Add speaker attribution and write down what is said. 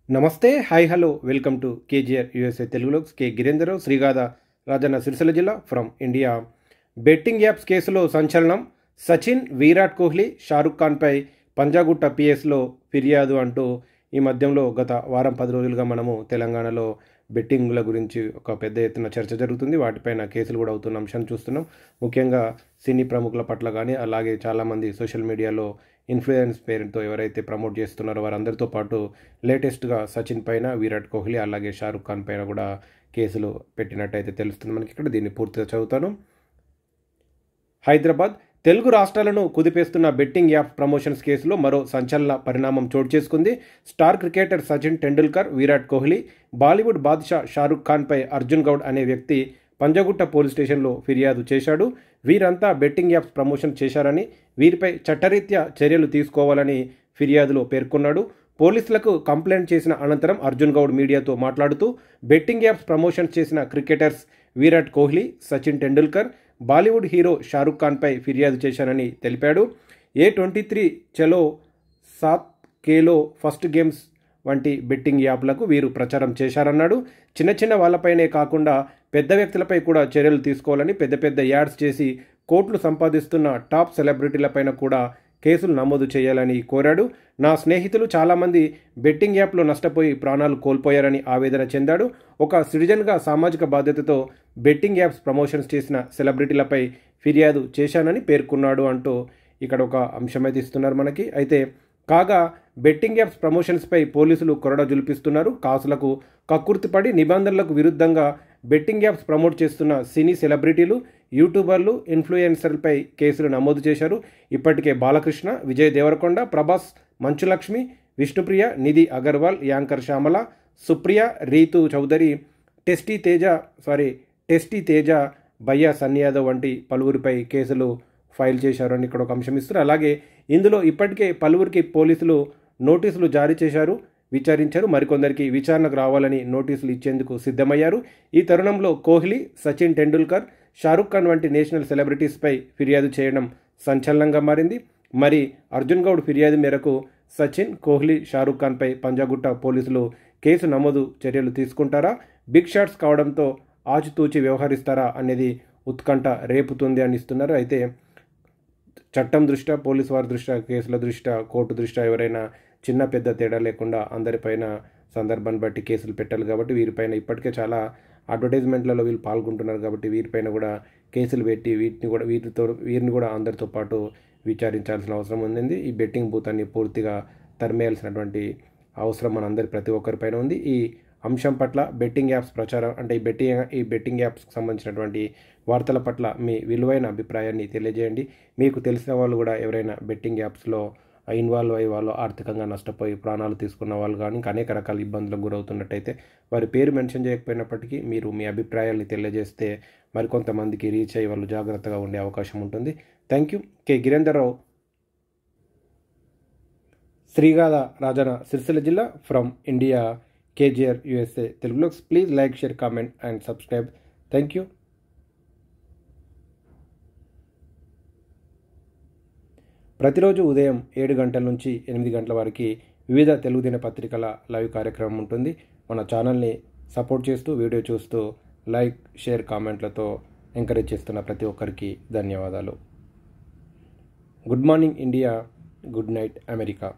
Speaker 1: నమస్తే hi hello welcome to KGR USA తెలుగులో కే గిరేందర్రావు శ్రీగాధ రాజన్న సిరిసిల్ల జిల్లా ఫ్రమ్ ఇండియా. బెట్టింగ్ యాప్స్ కేసులో సంచలనం. సచిన్, విరాట్ కోహ్లీ, షారుఖ్ ఖాన్పై పంజాగుట్ట పిఎస్లో ఫిర్యాదు అంటూ ఈ మధ్యంలో గత వారం 10 రోజులుగా మనము తెలంగాణలో బెట్టింగ్ల గురించి ఒక పెద్ద ఎత్తున చర్చ జరుగుతుంది. వాటిపైన కేసులు కూడా అవుతున్న అంశాన్ని చూస్తున్నాం. ముఖ్యంగా సినీ ప్రముఖుల పట్ల కానీ అలాగే చాలామంది సోషల్ మీడియాలో ఇన్ఫ్లుయెన్స్ పేరుతో ఎవరైతే ప్రమోట్ చేస్తున్నారో వారందరితో పాటు లేటెస్ట్గా సచిన్ పైన, విరాట్ కోహ్లీ అలాగే షారుఖ్ ఖాన్ పైన కూడా కేసులు పెట్టినట్టయితే తెలుస్తుంది మనకి. ఇక్కడ దీన్ని పూర్తిగా చదువుతాను. హైదరాబాద్ తెలుగు రాష్ట్రాలను కుదిపేస్తున్న బెట్టింగ్ యాప్ ప్రమోషన్స్ కేసులో మరో సంచలన పరిణామం చోటు చేసుకుంది. స్టార్ క్రికెటర్ సచిన్ టెండూల్కర్, విరాట్ కోహ్లీ, బాలీవుడ్ బాద్షా షారుఖ్ ఖాన్పై అర్జున్ గౌడ్ అనే వ్యక్తి పంజాగుట్ట పోలీస్ స్టేషన్లో ఫిర్యాదు చేశాడు. వీరంతా బెట్టింగ్ యాప్స్ ప్రమోషన్ చేశారని, వీరిపై చట్టరీత్యా చర్యలు తీసుకోవాలని ఫిర్యాదులో పేర్కొన్నాడు. పోలీసులకు కంప్లైంట్ చేసిన అనంతరం అర్జున్ గౌడ్ మీడియాతో మాట్లాడుతూ బెట్టింగ్ యాప్స్ ప్రమోషన్స్ చేసిన క్రికెటర్స్ విరాట్ కోహ్లీ, సచిన్ టెండూల్కర్, బాలీవుడ్ హీరో షారుఖ్ ఖాన్పై ఫిర్యాదు చేశానని తెలిపాడు. A23 చలో 7 కేలో ఫస్ట్ గేమ్స్ వంటి బెట్టింగ్ యాప్లకు వీరు ప్రచారం చేశారన్నాడు. చిన్న చిన్న వాళ్ళపైనే కాకుండా పెద్ద వ్యక్తులపై కూడా చర్యలు తీసుకోవాలని, పెద్ద పెద్ద యాడ్స్ చేసి కోట్లు సంపాదిస్తున్న టాప్ సెలబ్రిటీలపైన కూడా కేసులు నమోదు చేయాలని కోరాడు. నా స్నేహితులు చాలామంది బెట్టింగ్ యాప్లో నష్టపోయి ప్రాణాలు కోల్పోయారని ఆవేదన చెందాడు. ఒక సిటిజన్గా సామాజిక బాధ్యతతో బెట్టింగ్ యాప్స్ ప్రమోషన్స్ చేసిన సెలబ్రిటీలపై ఫిర్యాదు చేశానని పేర్కొన్నాడు అంటూ ఇక్కడ ఒక అంశం అయితే ఇస్తున్నారు మనకి. అయితే కాగా బెట్టింగ్ యాప్స్ ప్రమోషన్స్పై పోలీసులు కొరడ జులిపిస్తున్నారు. కాసులకు కక్కుర్తిపడి నిబంధనలకు విరుద్ధంగా బెట్టింగ్ యాప్స్ ప్రమోట్ చేస్తున్న సినీ సెలబ్రిటీలు, యూట్యూబర్లు, ఇన్ఫ్లుయెన్సర్లపై కేసులు నమోదు చేశారు. ఇప్పటికే బాలకృష్ణ, విజయ్ దేవరకొండ, ప్రభాస్, మంచులక్ష్మి, విష్ణుప్రియ, నిధి అగర్వాల్, యాంకర్ శ్యామల, సుప్రియ, రీతు చౌదరి, టెస్టీ తేజ, భయ్యా సన్నీ యాదవ్ వంటి పలువురిపై కేసులు ఫైల్ చేశారని ఇక్కడ ఒక అంశం ఇస్తారు. అలాగే ఇందులో ఇప్పటికే పలువురికి పోలీసులు నోటీసులు జారీ చేశారు, విచారించారు. మరికొందరికి విచారణకు రావాలని నోటీసులు ఇచ్చేందుకు సిద్ధమయ్యారు. ఈ తరుణంలో కోహ్లీ, సచిన్ టెండూల్కర్, షారుఖ్ ఖాన్ వంటి నేషనల్ సెలబ్రిటీస్పై ఫిర్యాదు చేయడం సంచలనంగా మారింది. మరి అర్జున్ గౌడ్ ఫిర్యాదు మేరకు సచిన్, కోహ్లీ, షారుఖ్ ఖాన్పై పంజాగుట్ట పోలీసులు కేసు నమోదు చర్యలు తీసుకుంటారా, బిగ్ షాట్స్ కావడంతో ఆచితూచి వ్యవహరిస్తారా అనేది ఉత్కంఠ రేపుతుంది అని ఇస్తున్నారు. అయితే చట్టం దృష్ట్యా, పోలీసు వారి దృష్ట్యా, కేసుల దృష్ట్యా, కోర్టు దృష్ట్యా ఎవరైనా చిన్న పెద్ద తేడా లేకుండా అందరిపైన సందర్భాన్ని బట్టి కేసులు పెట్టాలి. కాబట్టి వీరిపైన ఇప్పటికే చాలా అడ్వర్టైజ్మెంట్లలో వీళ్ళు పాల్గొంటున్నారు. కాబట్టి వీరిపైన కూడా కేసులు పెట్టి వీరిని కూడా అందరితో పాటు విచారించాల్సిన అవసరం ఉంది. ఈ బెట్టింగ్ భూతాన్ని పూర్తిగా తరిమేయాల్సినటువంటి అవసరం మనందరి ప్రతి ఒక్కరిపైన ఉంది. ఈ అంశం పట్ల బెట్టింగ్ యాప్స్ ప్రచారం అంటే ఈ బెట్టింగ్ యాప్స్కి సంబంధించినటువంటి వార్తల పట్ల మీ విలువైన అభిప్రాయాన్ని తెలియజేయండి. మీకు తెలిసిన వాళ్ళు కూడా ఎవరైనా బెట్టింగ్ యాప్స్లో ఇన్వాల్వ్ అయ్యి వాళ్ళు ఆర్థికంగా నష్టపోయి ప్రాణాలు తీసుకున్న వాళ్ళు కానీ ఇంకా అనేక రకాల ఇబ్బందులకు గురవుతున్నట్టయితే వారి పేరు మెన్షన్ చేయకపోయినప్పటికీ మీరు మీ అభిప్రాయాల్ని తెలియజేస్తే మరికొంతమందికి రీచ్ అయ్యి వాళ్ళు జాగ్రత్తగా ఉండే అవకాశం ఉంటుంది. Thank you. కే గిరేందర్రావు, శ్రీగాధ రాజన్న సిరిసిల్ల జిల్లా ఫ్రమ్ ఇండియా, కేజీఆర్ యూఎస్ఏ తెలుగులో. Please like, share, comment and subscribe. Thank you. ప్రతిరోజు ఉదయం 7 గంటల నుంచి 8 గంటల వరకు వివిధ తెలుగు దినపత్రికల లైవ్ కార్యక్రమం ఉంటుంది. మన ఛానల్ని సపోర్ట్ చేస్తూ, వీడియో చూస్తూ, లైక్, షేర్, కామెంట్లతో ఎంకరేజ్ చేస్తున్న ప్రతి ఒక్కరికి ధన్యవాదాలు. Good morning India, good night America.